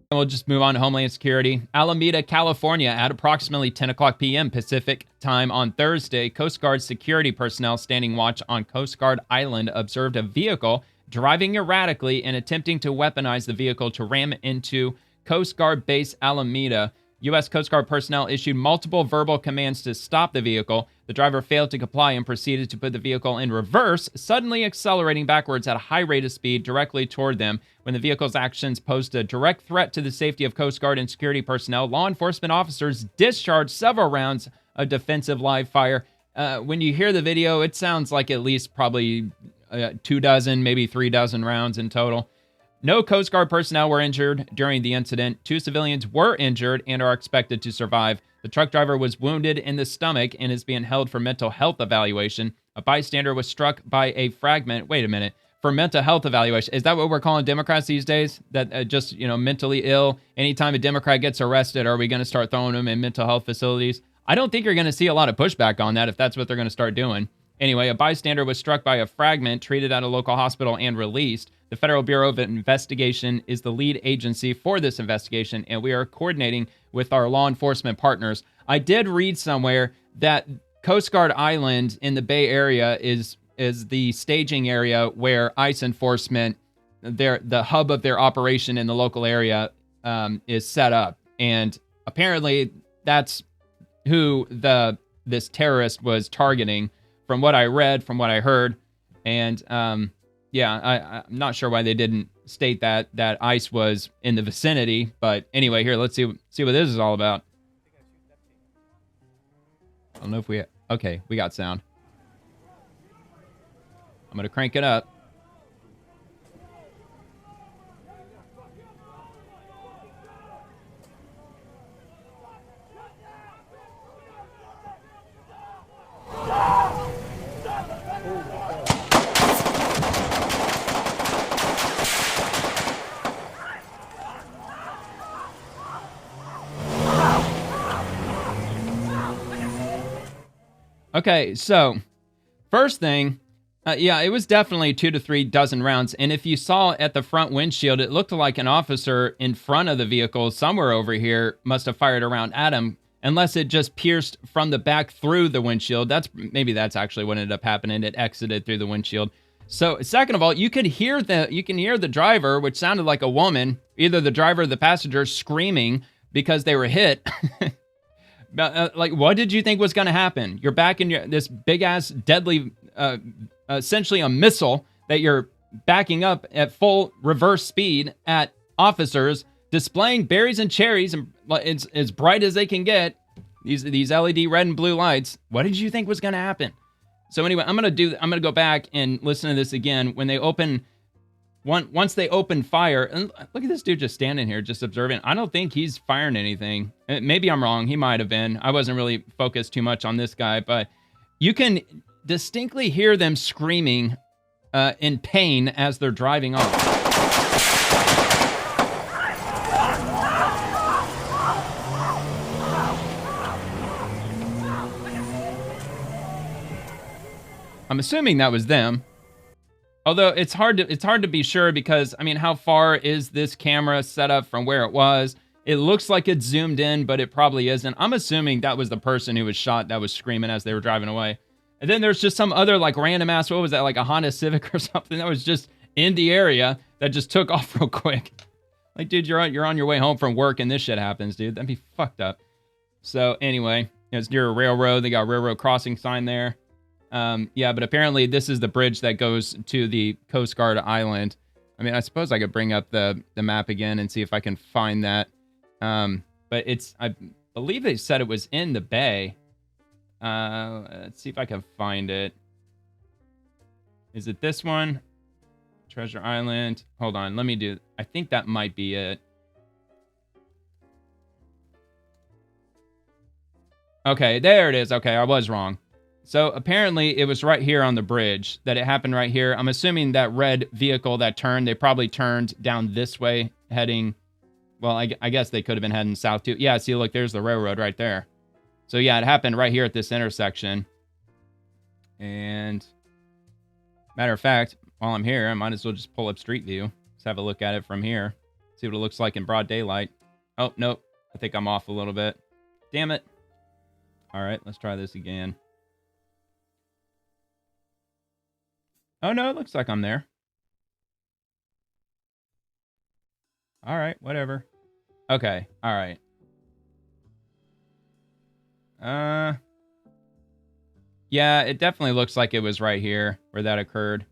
And we'll just move on to Homeland Security. Alameda, California, at approximately 10 o'clock p.m. Pacific time on Thursday, Coast Guard security personnel standing watch on Coast Guard Island observed a vehicle driving erratically and attempting to weaponize the vehicle to ram into Coast Guard Base Alameda. U.S. Coast Guard personnel issued multiple verbal commands to stop the vehicle. The driver failed to comply and proceeded to put the vehicle in reverse, suddenly accelerating backwards at a high rate of speed directly toward them. When the vehicle's actions posed a direct threat to the safety of Coast Guard and security personnel, law enforcement officers discharged several rounds of defensive live fire. When you hear the video, it sounds like at least probably 2 dozen, maybe 3 dozen rounds in total. No Coast Guard personnel were injured during the incident. 2 civilians were injured and are expected to survive. The truck driver was wounded in the stomach and is being held for mental health evaluation. A bystander was struck by a fragment. Wait a minute. For mental health evaluation. Is that what we're calling Democrats these days? That just, mentally ill? Anytime a Democrat gets arrested, are we going to start throwing them in mental health facilities? I don't think you're going to see a lot of pushback on that if that's what they're going to start doing. Anyway, a bystander was struck by a fragment, treated at a local hospital, and released. The Federal Bureau of Investigation is the lead agency for this investigation, and we are coordinating with our law enforcement partners. I did read somewhere that Coast Guard Island in the Bay Area is the staging area where ICE enforcement, the hub of their operation in the local area, is set up. And apparently that's who this terrorist was targeting, from what I read, from what I heard. And I'm not sure why they didn't state that ICE was in the vicinity. But anyway, here, let's see what this is all about. I don't know if okay, we got sound. I'm going to crank it up. Okay, so first thing, it was definitely 2 to 3 dozen rounds. And if you saw at the front windshield, it looked like an officer in front of the vehicle somewhere over here must have fired a round at him, unless it just pierced from the back through the windshield. Maybe that's actually what ended up happening. It exited through the windshield. So second of all, you can hear the driver, which sounded like a woman, either the driver or the passenger, screaming because they were hit. What did you think was going to happen? You're back in this big-ass, deadly, essentially a missile that you're backing up at full reverse speed at officers, displaying berries and cherries, and it's as bright as they can get, these LED red and blue lights. What did you think was going to happen? So anyway, I'm going to go back and listen to this again. When they once they open fire, and look at this dude just standing here, just observing. I don't think he's firing anything. Maybe I'm wrong. He might have been. I wasn't really focused too much on this guy, but you can distinctly hear them screaming in pain as they're driving off. I'm assuming that was them. Although it's hard to be sure because, I mean, how far is this camera set up from where it was? It looks like it's zoomed in, but it probably isn't. I'm assuming that was the person who was shot that was screaming as they were driving away. And then there's just some other random ass, what was that, like a Honda Civic or something that was just in the area that just took off real quick. Dude, you're on your way home from work and this shit happens, dude. That'd be fucked up. So anyway, it's near a railroad. They got a railroad crossing sign there. But apparently this is the bridge that goes to the Coast Guard Island. I mean, I suppose I could bring up the map again and see if I can find that. But I believe they said it was in the bay. Let's see if I can find it. Is it this one? Treasure Island. Hold on, I think that might be it. Okay, there it is. Okay, I was wrong. So apparently it was right here on the bridge that it happened right here. I'm assuming that red vehicle that turned, they probably turned down this way heading, well, I guess they could have been heading south too. Yeah, see, look, there's the railroad right there. So yeah, it happened right here at this intersection. And matter of fact, while I'm here, I might as well just pull up Street View. Let's have a look at it from here. See what it looks like in broad daylight. Oh, nope. I think I'm off a little bit. Damn it. All right, let's try this again. Oh, no, it looks like I'm there. All right, whatever. Okay, all right. Yeah, it definitely looks like it was right here where that occurred.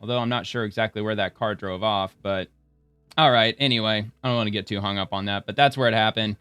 Although I'm not sure exactly where that car drove off, but... All right, anyway, I don't want to get too hung up on that, but that's where it happened.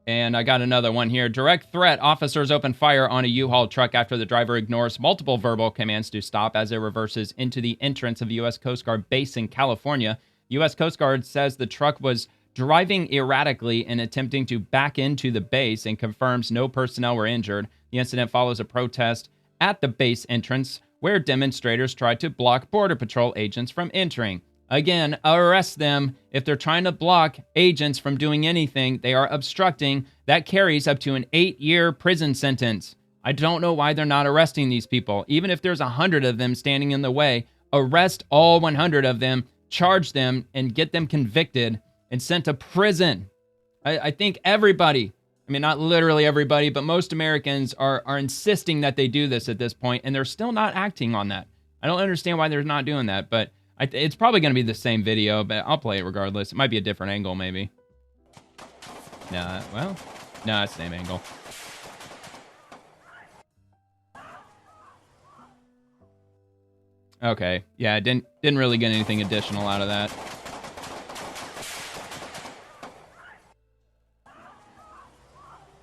And I got another one here. Direct threat. Officers open fire on a U-Haul truck after the driver ignores multiple verbal commands to stop as it reverses into the entrance of U.S. Coast Guard base in California. U.S. Coast Guard says the truck was driving erratically and attempting to back into the base and confirms no personnel were injured. The incident follows a protest at the base entrance where demonstrators tried to block Border Patrol agents from entering. Again, arrest them if they're trying to block agents from doing anything. They are obstructing. That carries up to an 8-year prison sentence. I don't know why they're not arresting these people. Even if there's 100 of them standing in the way, arrest all 100 of them, charge them, and get them convicted and sent to prison. I think everybody, I mean, not literally everybody, but most Americans are insisting that they do this at this point, and they're still not acting on that. I don't understand why they're not doing that, but it's probably going to be the same video, but I'll play it regardless. It might be a different angle, maybe. Nah, well, nah, it's the same angle. Okay, yeah, I didn't really get anything additional out of that.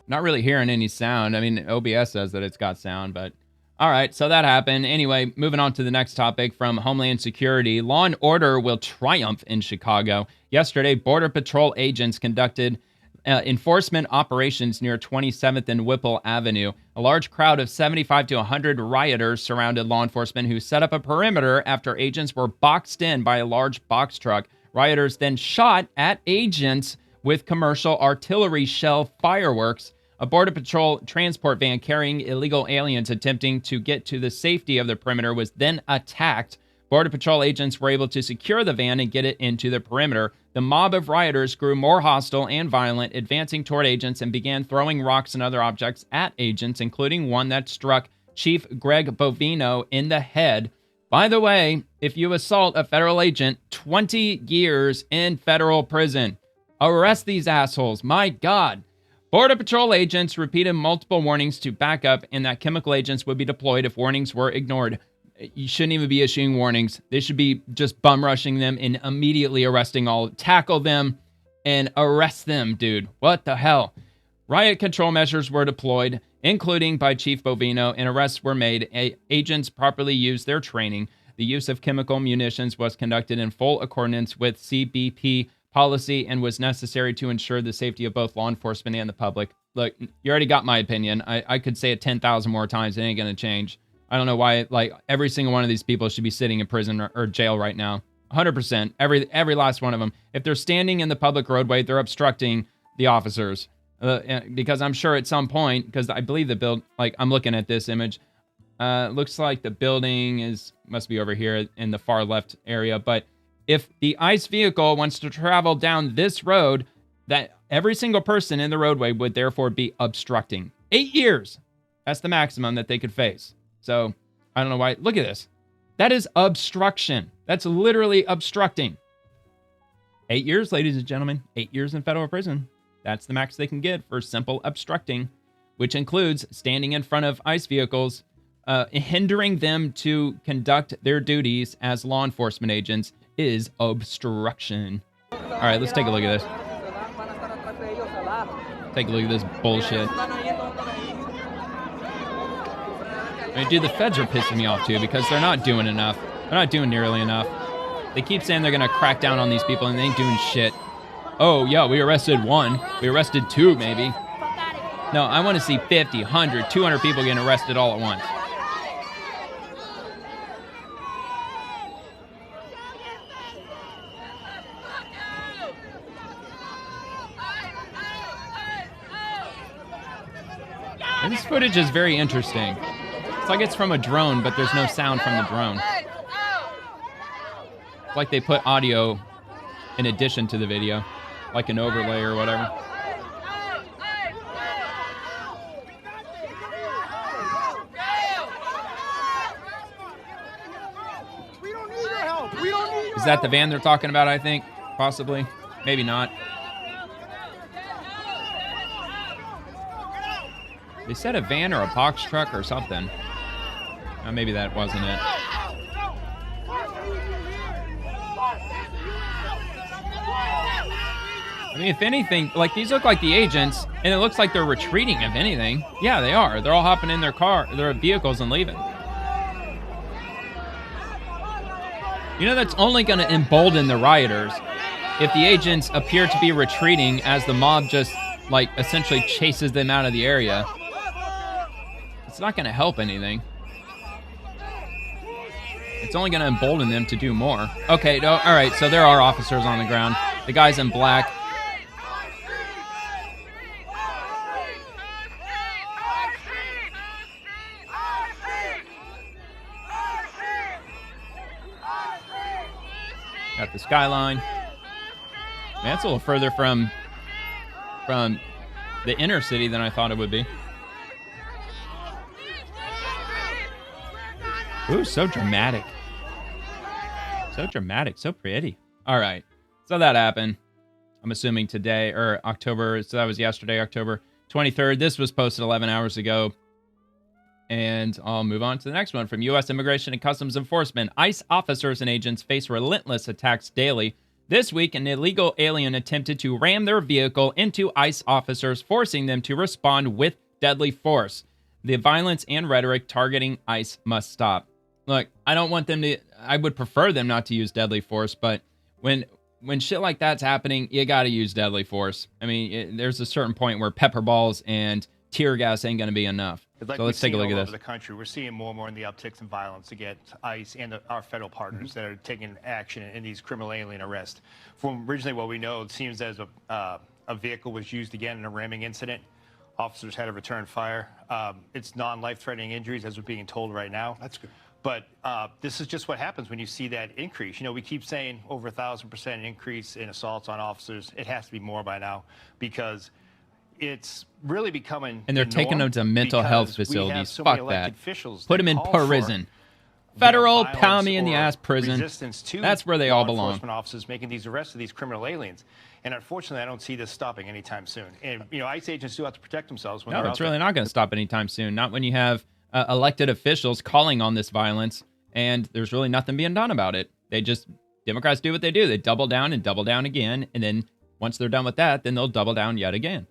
Not really hearing any sound. I mean, OBS says that it's got sound, but... All right, so that happened. Anyway, moving on to the next topic from Homeland Security. Law and order will triumph in Chicago. Yesterday, Border Patrol agents conducted enforcement operations near 27th and Whipple Avenue. A large crowd of 75 to 100 rioters surrounded law enforcement who set up a perimeter after agents were boxed in by a large box truck. Rioters then shot at agents with commercial artillery shell fireworks. A Border Patrol transport van carrying illegal aliens attempting to get to the safety of the perimeter was then attacked. Border Patrol agents were able to secure the van and get it into the perimeter. The mob of rioters grew more hostile and violent, advancing toward agents and began throwing rocks and other objects at agents, including one that struck Chief Greg Bovino in the head. By the way, if you assault a federal agent, 20 years in federal prison. Arrest these assholes. My God. Border Patrol agents repeated multiple warnings to back up and that chemical agents would be deployed if warnings were ignored. You shouldn't even be issuing warnings. They should be just bum rushing them and immediately arresting all. Tackle them and arrest them, dude. What the hell? Riot control measures were deployed, including by Chief Bovino, and arrests were made. Agents properly used their training. The use of chemical munitions was conducted in full accordance with CBP policy and was necessary to ensure the safety of both law enforcement and the public. Look, you already got my opinion. I could say it 10,000 more times. It ain't going to change. I don't know why, like, every single one of these people should be sitting in prison or jail right now. 100%. Every last one of them. If they're standing in the public roadway, they're obstructing the officers. Because I'm sure at some point, because I believe the I'm looking at this image. Looks like the building must be over here in the far left area, but if the ICE vehicle wants to travel down this road, that every single person in the roadway would therefore be obstructing. 8 years. That's the maximum that they could face. So, I don't know why. Look at this. That is obstruction. That's literally obstructing. 8 years, ladies and gentlemen. 8 years in federal prison. That's the max they can get for simple obstructing, which includes standing in front of ICE vehicles, hindering them to conduct their duties as law enforcement agents is obstruction. All right, let's take a look at this. Take a look at this bullshit. I mean, dude, the feds are pissing me off too because they're not doing enough. They're not doing nearly enough. They keep saying they're gonna crack down on these people and they ain't doing shit. Oh yeah, we arrested one. We arrested two, maybe. No, I want to see 50, 100, 200 people getting arrested all at once. And this footage is very interesting. It's like it's from a drone, but there's no sound from the drone. It's like they put audio in addition to the video, like an overlay or whatever. Is that the van they're talking about, I think? Possibly. Maybe not. They said a van or a box truck or something. Maybe that wasn't it. I mean, if anything, like, these look like the agents, and it looks like they're retreating, if anything. Yeah, they are. They're all hopping in their vehicles and leaving. You know, that's only going to embolden the rioters if the agents appear to be retreating as the mob just, like, essentially chases them out of the area. It's not going to help anything. It's only going to embolden them to do more. Okay, no, all right, so there are officers on the ground. The guy's in black. Got the skyline. Man, that's a little further from the inner city than I thought it would be. Ooh, so dramatic. So dramatic, so pretty. All right, so that happened. I'm assuming today, or October, so that was yesterday, October 23rd. This was posted 11 hours ago. And I'll move on to the next one. From U.S. Immigration and Customs Enforcement, ICE officers and agents face relentless attacks daily. This week, an illegal alien attempted to ram their vehicle into ICE officers, forcing them to respond with deadly force. The violence and rhetoric targeting ICE must stop. Look, I don't want them to... I would prefer them not to use deadly force, but when shit like that's happening, you got to use deadly force. I mean, there's a certain point where pepper balls and tear gas ain't going to be enough. Like so let's take a look at this. Over the country, we're seeing more and more in the upticks in violence against ICE and our federal partners that are taking action in these criminal alien arrests. From originally what we know, it seems as a vehicle was used again in a ramming incident. Officers had to return fire. It's non-life-threatening injuries, as we're being told right now. That's good. But this is just what happens when you see that increase. You know, we keep saying over 1,000% increase in assaults on officers. It has to be more by now because it's really becoming... And they're taking them to mental health facilities. So Fuck that. Put them in prison. Federal, pound me in the ass prison. That's where they all belong. Enforcement officers making these arrests of these criminal aliens. And unfortunately, I don't see this stopping anytime soon. And, you know, ICE agents do have to protect themselves when they're out there. No, it's really not going to stop anytime soon. Not when you have elected officials calling on this violence, and there's really nothing being done about it. Democrats do what they do. They double down and double down again, and then once they're done with that, then they'll double down yet again.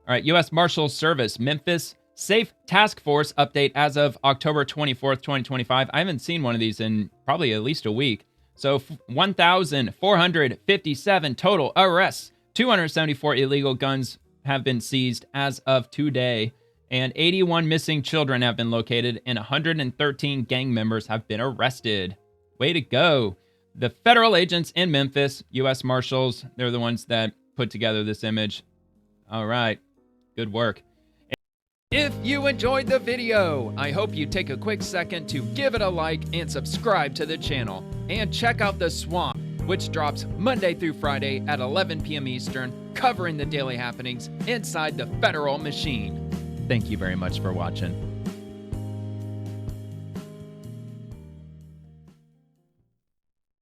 All right, U.S. Marshals Service, Memphis Safe Task Force update as of October 24th, 2025. I haven't seen one of these in probably at least a week. So 1,457 total arrests. 274 illegal guns have been seized as of today. And 81 missing children have been located, and 113 gang members have been arrested. Way to go. The federal agents in Memphis, U.S. Marshals, they're the ones that put together this image. All right. Good work. If you enjoyed the video, I hope you take a quick second to give it a like and subscribe to the channel. And check out The Swamp, which drops Monday through Friday at 11 p.m. Eastern, covering the daily happenings inside the federal machine. Thank you very much for watching.